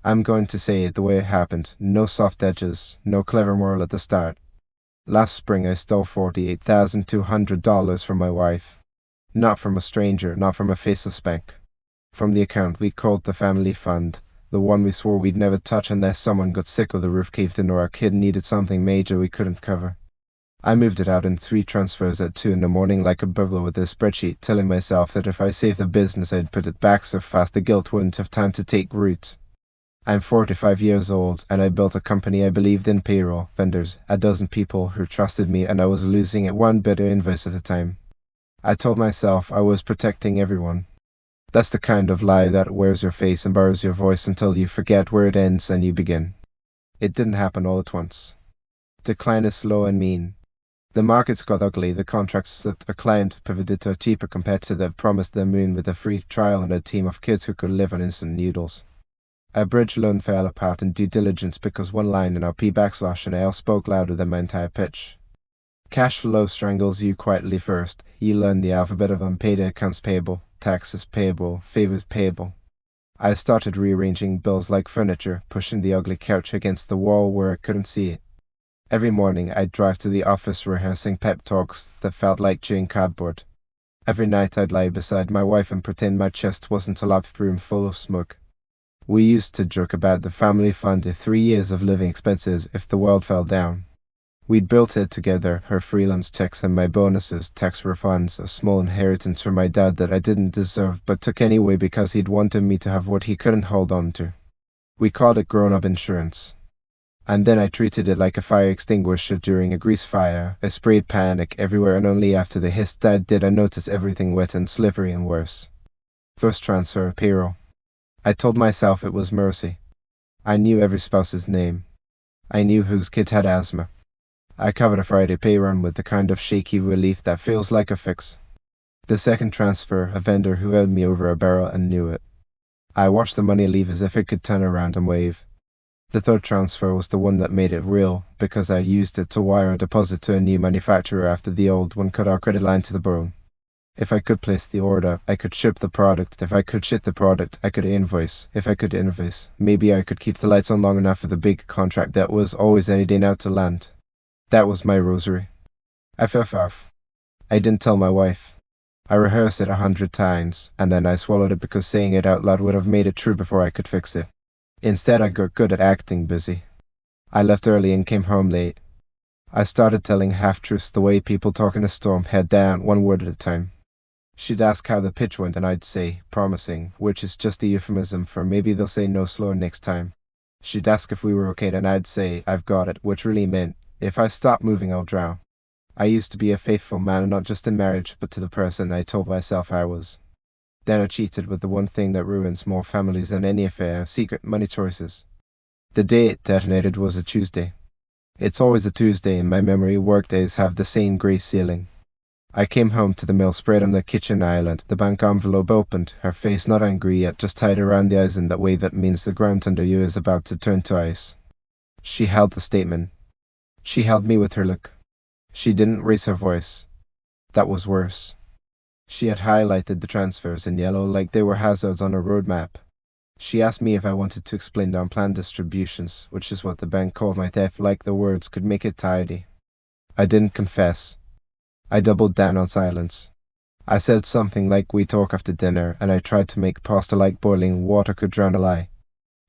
I'm going to say it the way it happened. No soft edges, no clever moral at the start. Last spring I stole $48,200 from my wife. Not from a stranger, not from a faceless bank. From the account we called the family fund, the one we swore we'd never touch unless someone got sick or the roof caved in or our kid needed something major we couldn't cover. I moved it out in 3 transfers at 2 in the morning like a burglar with a spreadsheet, telling myself that if I saved the business I'd put it back so fast the guilt wouldn't have time to take root. I'm 45 years old, and I built a company I believed in, payroll, vendors, a dozen people who trusted me, and I was losing it one bitter invoice at a time. I told myself I was protecting everyone. That's the kind of lie that wears your face and borrows your voice until you forget where it ends and you begin. It didn't happen all at once. Decline is slow and mean. The markets got ugly, the contracts that a client pivoted to a cheaper competitor that promised the moon with a free trial and a team of kids who could live on instant noodles. A bridge loan fell apart in due diligence because one line in our P/L spoke louder than my entire pitch. Cash flow strangles you quietly first. You learn the alphabet of unpaid accounts payable, taxes payable, favors payable. I started rearranging bills like furniture, pushing the ugly couch against the wall where I couldn't see it. Every morning I'd drive to the office rehearsing pep talks that felt like chewing cardboard. Every night I'd lie beside my wife and pretend my chest wasn't a lapsed room full of smoke. We used to joke about the family fund, 3 years of living expenses if the world fell down. We'd built it together, her freelance checks and my bonuses, tax refunds, a small inheritance from my dad that I didn't deserve but took anyway because he'd wanted me to have what he couldn't hold on to. We called it grown-up insurance. And then I treated it like a fire extinguisher during a grease fire. I sprayed panic everywhere and only after the hiss Dad did I notice everything wet and slippery and worse. First transfer, payroll. I told myself it was mercy. I knew every spouse's name. I knew whose kid had asthma. I covered a Friday pay run with the kind of shaky relief that feels like a fix. The second transfer, a vendor who owed me over a barrel and knew it. I watched the money leave as if it could turn around and wave. The third transfer was the one that made it real, because I used it to wire a deposit to a new manufacturer after the old one cut our credit line to the bone. If I could place the order, I could ship the product. If I could ship the product, I could invoice. If I could invoice, maybe I could keep the lights on long enough for the big contract that was always any day now to land. That was my rosary. FFF. I didn't tell my wife. I rehearsed it 100 times, and then I swallowed it because saying it out loud would have made it true before I could fix it. Instead, I got good at acting busy. I left early and came home late. I started telling half-truths the way people talk in a storm, head down, one word at a time. She'd ask how the pitch went and I'd say, promising, which is just a euphemism for maybe they'll say no slower next time. She'd ask if we were okay and I'd say, I've got it, which really meant, if I stop moving I'll drown. I used to be a faithful man, not just in marriage, but to the person I told myself I was. Then I cheated with the one thing that ruins more families than any affair, secret money choices. The day it detonated was a Tuesday. It's always a Tuesday in my memory. Workdays have the same grey ceiling. I came home to the mail spread on the kitchen island, the bank envelope opened, her face not angry yet, just tied around the eyes in that way that means the ground under you is about to turn to ice. She held the statement. She held me with her look. She didn't raise her voice. That was worse. She had highlighted the transfers in yellow like they were hazards on a road map. She asked me if I wanted to explain the unplanned distributions, which is what the bank called my theft, like the words could make it tidy. I didn't confess. I doubled down on silence. I said something like we talk after dinner, and I tried to make pasta like boiling water could drown a lie.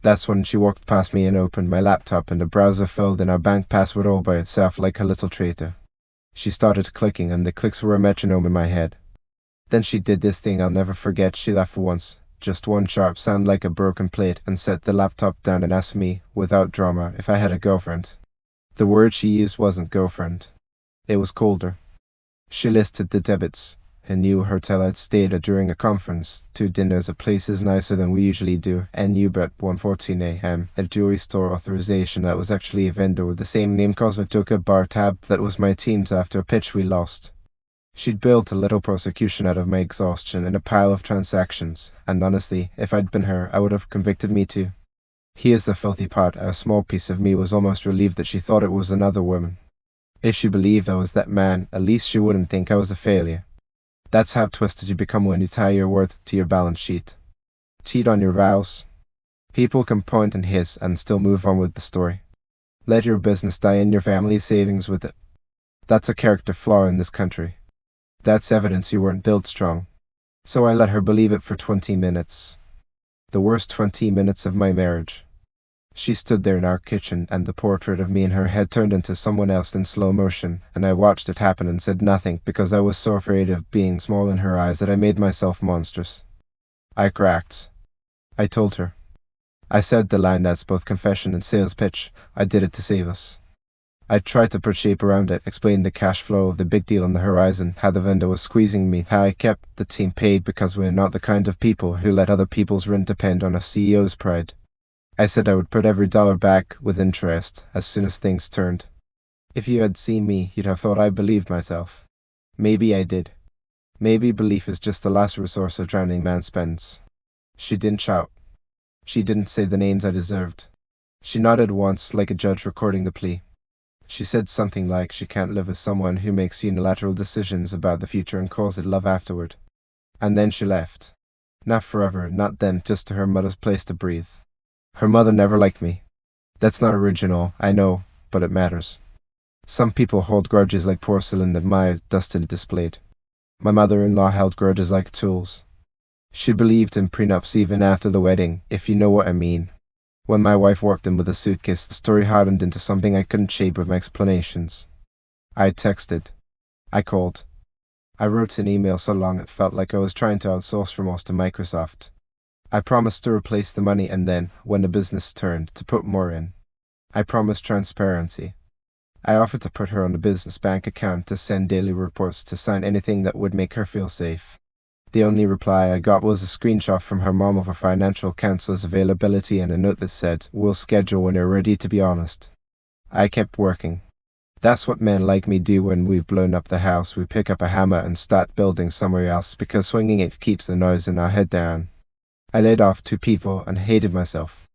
That's when she walked past me and opened my laptop, and the browser filled in our bank password all by itself like a little traitor. She started clicking, and the clicks were a metronome in my head. Then she did this thing I'll never forget. She laughed for once, just one sharp sound like a broken plate, and set the laptop down and asked me, without drama, if I had a girlfriend. The word she used wasn't girlfriend. It was colder. She listed the debits: a new hotel I'd stayed at during a conference, 2 dinners at places nicer than we usually do, and Uber at 1:14 a.m., a jewelry store authorization that was actually a vendor with the same name, Cosmic took a bar tab that was my team's after a pitch we lost. She'd built a little prosecution out of my exhaustion in a pile of transactions, and honestly, if I'd been her, I would have convicted me too. Here's the filthy part: a small piece of me was almost relieved that she thought it was another woman. If she believed I was that man, at least she wouldn't think I was a failure. That's how twisted you become when you tie your worth to your balance sheet. Cheat on your vows. People can point and hiss and still move on with the story. Let your business die and your family's savings with it. That's a character flaw in this country. That's evidence you weren't built strong. So I let her believe it for 20 minutes. The worst 20 minutes of my marriage. She stood there in our kitchen, and the portrait of me in her head turned into someone else in slow motion, and I watched it happen and said nothing because I was so afraid of being small in her eyes that I made myself monstrous. I cracked. I told her. I said the line that's both confession and sales pitch. I did it to save us. I tried to put shape around it, explain the cash flow of the big deal on the horizon, how the vendor was squeezing me, how I kept the team paid because we're not the kind of people who let other people's rent depend on a CEO's pride. I said I would put every dollar back with interest as soon as things turned. If you had seen me, you'd have thought I believed myself. Maybe I did. Maybe belief is just the last resource a drowning man spends. She didn't shout. She didn't say the names I deserved. She nodded once like a judge recording the plea. She said something like she can't live with someone who makes unilateral decisions about the future and calls it love afterward. And then she left. Not forever, not then, just to her mother's place to breathe. Her mother never liked me. That's not original, I know, but it matters. Some people hold grudges like porcelain that Maya dusted and displayed. My mother-in-law held grudges like tools. She believed in prenups even after the wedding, if you know what I mean. When my wife walked in with a suitcase, the story hardened into something I couldn't shape with my explanations. I texted. I called. I wrote an email so long it felt like I was trying to outsource from us to Microsoft. I promised to replace the money and then, when the business turned, to put more in. I promised transparency. I offered to put her on the business bank account to send daily reports, to sign anything that would make her feel safe. The only reply I got was a screenshot from her mom of her financial counselor's availability and a note that said, "We'll schedule when you're ready to be honest." I kept working. That's what men like me do when we've blown up the house. We pick up a hammer and start building somewhere else because swinging it keeps the noise in our head down. I laid off 2 people and hated myself.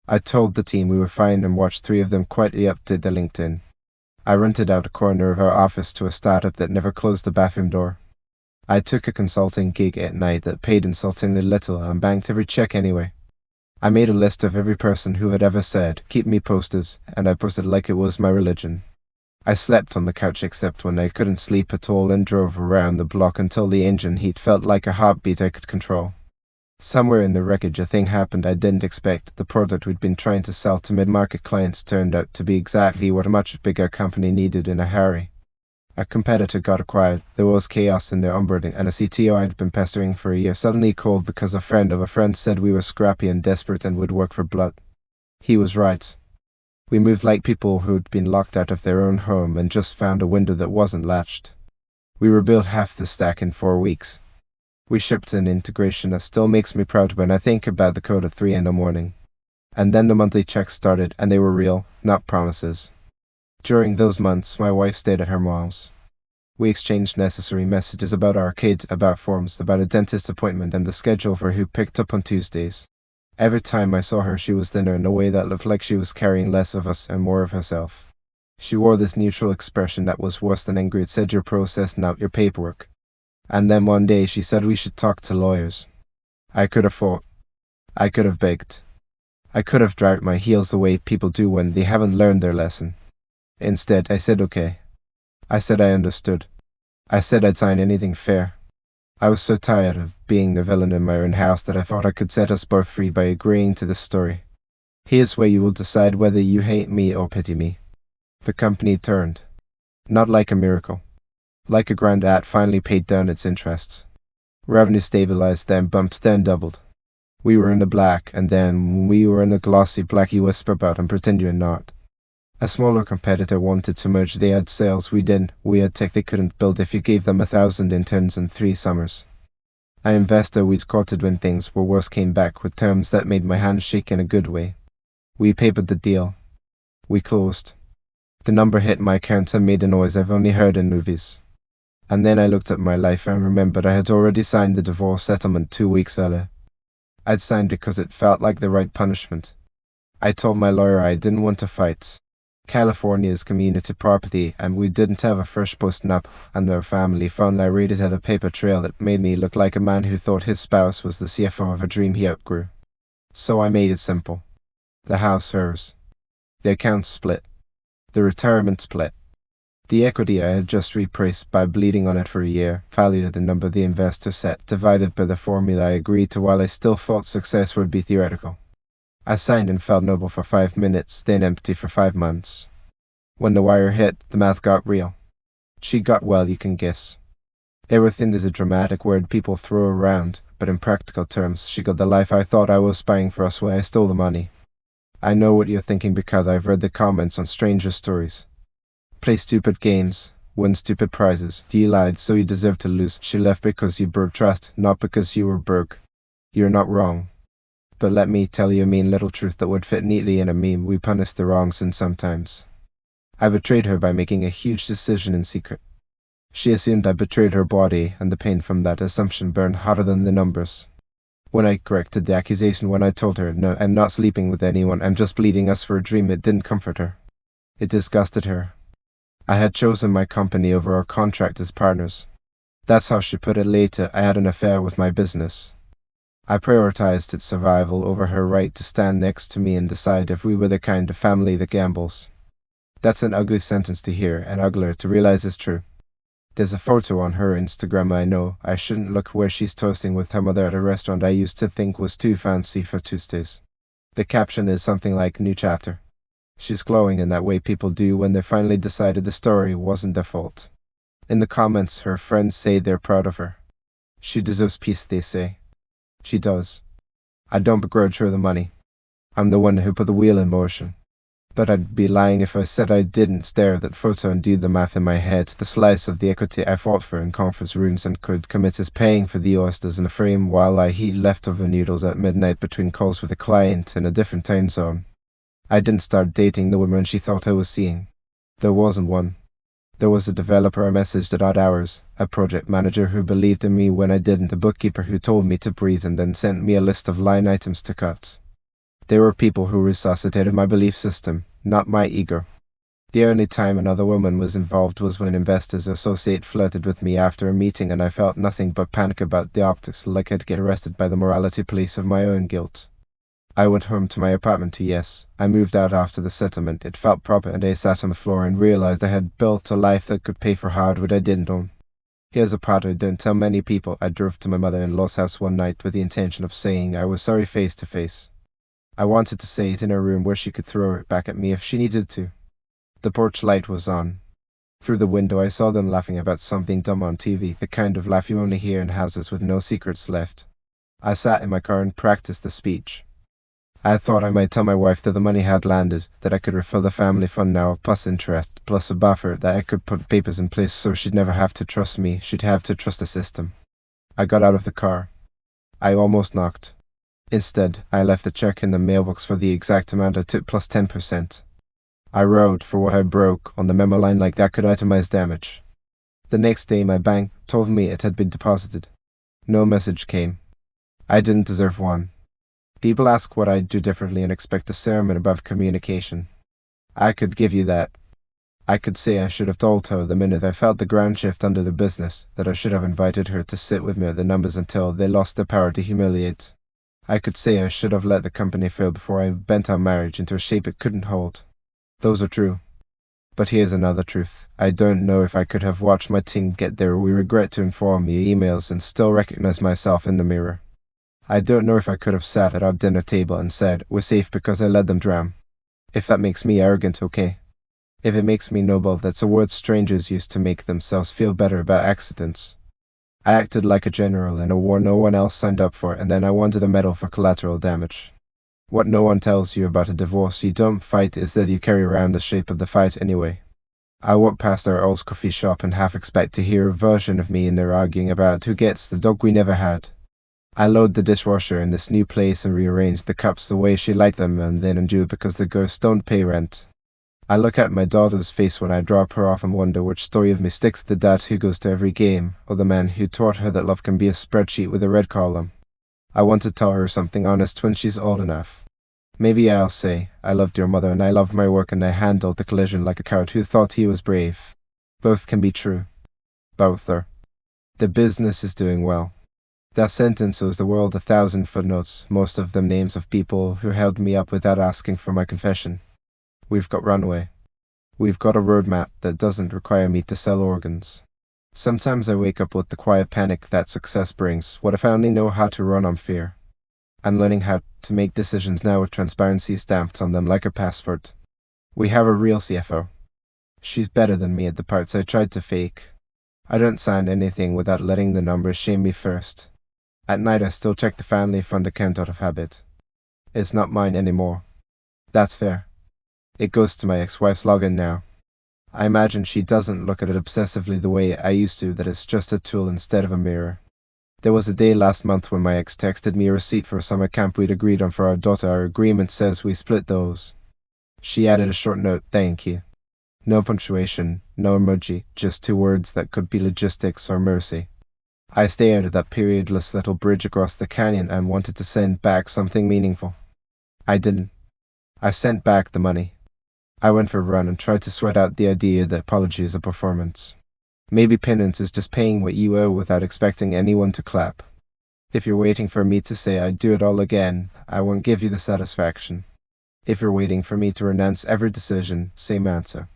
I told the team we were fine and watched 3 of them quietly update their LinkedIn. I rented out a corner of our office to a startup that never closed the bathroom door. I took a consulting gig at night that paid insultingly little and banked every check anyway. I made a list of every person who had ever said, "Keep me posted," and I posted like it was my religion. I slept on the couch except when I couldn't sleep at all and drove around the block until the engine heat felt like a heartbeat I could control. Somewhere in the wreckage a thing happened I didn't expect. The product we'd been trying to sell to mid-market clients turned out to be exactly what a much bigger company needed in a hurry. A competitor got acquired, there was chaos in their onboarding, and a CTO I'd been pestering for a year suddenly called because a friend of a friend said we were scrappy and desperate and would work for blood. He was right. We moved like people who'd been locked out of their own home and just found a window that wasn't latched. We rebuilt half the stack in 4 weeks. We shipped an integration that still makes me proud when I think about the code at 3 in the morning. And then the monthly checks started, and they were real, not promises. During those months, my wife stayed at her mom's. We exchanged necessary messages about our kids, about forms, about a dentist appointment, and the schedule for who picked up on Tuesdays. Every time I saw her, she was thinner in a way that looked like she was carrying less of us and more of herself. She wore this neutral expression that was worse than angry. It said, "You're processing out your paperwork." And then one day she said we should talk to lawyers. I could have fought. I could have begged. I could have dragged my heels the way people do when they haven't learned their lesson. Instead, I said okay. I said I understood. I said I'd sign anything fair. I was so tired of being the villain in my own house that I thought I could set us both free by agreeing to this story. Here's where you will decide whether you hate me or pity me. The company turned. Not like a miracle. Like a granddad finally paid down its interests. Revenue stabilized, then bumped, then doubled. We were in the black, and then we were in the glossy black you whisper about and pretend you're not. A smaller competitor wanted to merge. They had sales, we didn't. We had tech they couldn't build if you gave them 1,000 interns in 3 summers. An investor we'd courted when things were worse came back with terms that made my hands shake in a good way. We papered the deal. We closed. The number hit my account and made a noise I've only heard in movies. And then I looked at my life and remembered I had already signed the divorce settlement 2 weeks earlier. I'd signed it because it felt like the right punishment. I told my lawyer I didn't want to fight. California is community property, and we didn't have a fresh post-nap, and their family found I raided at a paper trail that made me look like a man who thought his spouse was the CFO of a dream he outgrew. So I made it simple. The house hers. The accounts split. The retirement split. The equity I had just repriced by bleeding on it for a year, valued at the number the investor set, divided by the formula I agreed to while I still thought success would be theoretical. I signed and felt noble for 5 minutes, then empty for 5 months. When the wire hit, the math got real. She got, well, you can guess. Everything is a dramatic word people throw around, but in practical terms, she got the life I thought I was buying for us when I stole the money. I know what you're thinking because I've read the comments on Stranger Stories. Play stupid games, win stupid prizes. You lied, so you deserve to lose. She left because you broke trust, not because you were broke. You're not wrong. But let me tell you a mean little truth that would fit neatly in a meme. We punish the wrong sin sometimes. I betrayed her by making a huge decision in secret. She assumed I betrayed her body, and the pain from that assumption burned hotter than the numbers. When I corrected the accusation, when I told her, no, I'm not sleeping with anyone, I'm just bleeding us for a dream, it didn't comfort her. It disgusted her. I had chosen my company over our contract as partners. That's how she put it later. I had an affair with my business. I prioritized its survival over her right to stand next to me and decide if we were the kind of family that gambles. That's an ugly sentence to hear, and uglier to realize is true. There's a photo on her Instagram. I know I shouldn't look, where she's toasting with her mother at a restaurant I used to think was too fancy for Tuesdays. The caption is something like "New Chapter." She's glowing in that way people do when they finally decided the story wasn't their fault. In the comments, her friends say they're proud of her. She deserves peace, they say. She does. I don't begrudge her the money. I'm the one who put the wheel in motion. But I'd be lying if I said I didn't stare at that photo and do the math in my head. The slice of the equity I fought for in conference rooms and could commit is paying for the oysters in a frame while I heat leftover noodles at midnight between calls with a client in a different time zone. I didn't start dating the woman she thought I was seeing. There wasn't one. There was a developer I messaged at odd hours, a project manager who believed in me when I didn't, a bookkeeper who told me to breathe and then sent me a list of line items to cut. There were people who resuscitated my belief system, not my ego. The only time another woman was involved was when an investor's associate flirted with me after a meeting, and I felt nothing but panic about the optics, like I'd get arrested by the morality police of my own guilt. I went home to my apartment to yes, I moved out after the settlement. It felt proper, and I sat on the floor and realized I had built a life that could pay for hardwood I didn't own. Here's a part I don't tell many people. I drove to my mother-in-law's house one night with the intention of saying I was sorry face to face. I wanted to say it in her room where she could throw it back at me if she needed to. The porch light was on. Through the window I saw them laughing about something dumb on TV, the kind of laugh you only hear in houses with no secrets left. I sat in my car and practiced the speech. I thought I might tell my wife that the money had landed, that I could refill the family fund now, plus interest, plus a buffer, that I could put papers in place so she'd never have to trust me, she'd have to trust the system. I got out of the car. I almost knocked. Instead, I left a check in the mailbox for the exact amount I took plus 10%. I wrote for what I broke on the memo line like that could itemize damage. The next day my bank told me it had been deposited. No message came. I didn't deserve one. People ask what I'd do differently and expect a sermon about communication. I could give you that. I could say I should have told her the minute I felt the ground shift under the business, that I should have invited her to sit with me at the numbers until they lost their power to humiliate. I could say I should have let the company fail before I bent our marriage into a shape it couldn't hold. Those are true. But here's another truth. I don't know if I could have watched my team get there. We regret to inform you emails and still recognize myself in the mirror. I don't know if I could have sat at our dinner table and said, we're safe because I let them drown. If that makes me arrogant, okay. If it makes me noble, that's a word strangers use to make themselves feel better about accidents. I acted like a general in a war no one else signed up for, and then I wanted a medal for collateral damage. What no one tells you about a divorce you don't fight is that you carry around the shape of the fight anyway. I walk past our old coffee shop and half expect to hear a version of me in there arguing about who gets the dog we never had. I load the dishwasher in this new place and rearrange the cups the way she liked them, and then endure because the ghosts don't pay rent. I look at my daughter's face when I drop her off and wonder which story of me sticks: the dad who goes to every game, or the man who taught her that love can be a spreadsheet with a red column. I want to tell her something honest when she's old enough. Maybe I'll say, I loved your mother and I loved my work and I handled the collision like a coward who thought he was brave. Both can be true. Both are. The business is doing well. That sentence owes the world 1,000 footnotes, most of them names of people who held me up without asking for my confession. We've got runway. We've got a roadmap that doesn't require me to sell organs. Sometimes I wake up with the quiet panic that success brings. What if I only know how to run on fear? I'm learning how to make decisions now with transparency stamped on them like a passport. We have a real CFO. She's better than me at the parts I tried to fake. I don't sign anything without letting the numbers shame me first. At night I still check the family fund account out of habit. It's not mine anymore. That's fair. It goes to my ex-wife's login now. I imagine she doesn't look at it obsessively the way I used to, that it's just a tool instead of a mirror. There was a day last month when my ex texted me a receipt for a summer camp we'd agreed on for our daughter. Our agreement says we split those. She added a short note, thank you. No punctuation, no emoji, just 2 words that could be logistics or mercy. I stared at that periodless little bridge across the canyon and wanted to send back something meaningful. I didn't. I sent back the money. I went for a run and tried to sweat out the idea that apology is a performance. Maybe penance is just paying what you owe without expecting anyone to clap. If you're waiting for me to say I'd do it all again, I won't give you the satisfaction. If you're waiting for me to renounce every decision, same answer.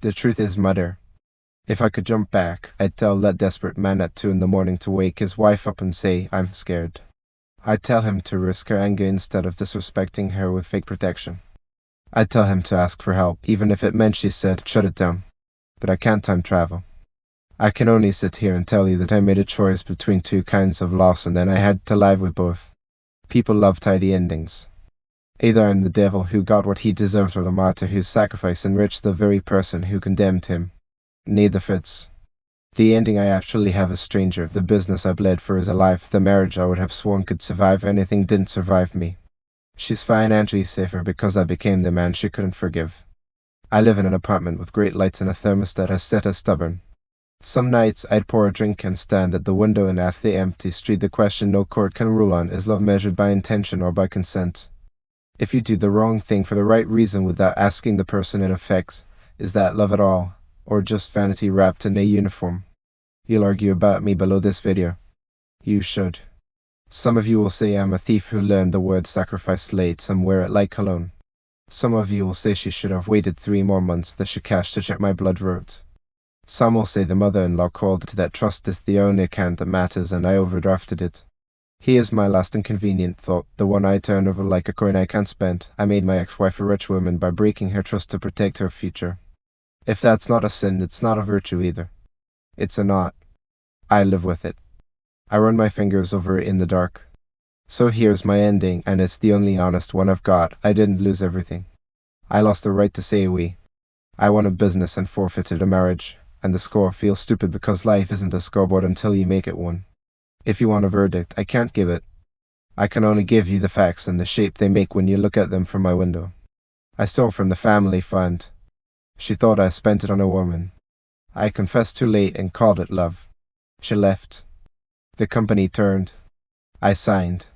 The truth is mudder. If I could jump back, I'd tell that desperate man at 2 in the morning to wake his wife up and say, I'm scared. I'd tell him to risk her anger instead of disrespecting her with fake protection. I'd tell him to ask for help, even if it meant she said, shut it down. But I can't time travel. I can only sit here and tell you that I made a choice between 2 kinds of loss, and then I had to live with both. People love tidy endings. Either I'm the devil who got what he deserved or the martyr whose sacrifice enriched the very person who condemned him. Neither fits. The ending I actually have a stranger. The business I bled for is alive. The marriage I would have sworn could survive anything didn't survive me. She's financially safer because I became the man she couldn't forgive. I live in an apartment with great lights and a thermostat as set as stubborn. Some nights I'd pour a drink and stand at the window and ask the empty street the question no court can rule on, is love measured by intention or by consent? If you do the wrong thing for the right reason without asking the person it affects, is that love at all, or just vanity wrapped in a uniform? You'll argue about me below this video. You should. Some of you will say I'm a thief who learned the word sacrifice late and wear it like cologne. Some of you will say she should have waited 3 more months that she cashed to check my blood wrote. Some will say the mother-in-law called it that trust is the only account that matters and I overdrafted it. Here's my last inconvenient thought, the one I turn over like a coin I can't spend. I made my ex-wife a rich woman by breaking her trust to protect her future. If that's not a sin, it's not a virtue either. It's a knot. I live with it. I run my fingers over it in the dark. So here's my ending, and it's the only honest one I've got. I didn't lose everything. I lost the right to say we. I won a business and forfeited a marriage, and the score feels stupid because life isn't a scoreboard until you make it one. If you want a verdict, I can't give it. I can only give you the facts and the shape they make when you look at them from my window. I stole from the family fund. She thought I spent it on a woman. I confessed too late and called it love. She left. The company turned. I signed.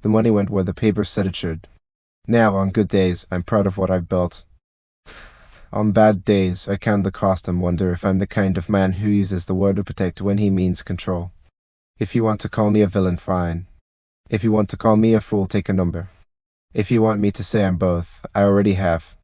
The money went where the paper said it should. Now, on good days, I'm proud of what I've built. On bad days, I count the cost and wonder if I'm the kind of man who uses the word to protect when he means control. If you want to call me a villain, fine. If you want to call me a fool, take a number. If you want me to say I'm both, I already have.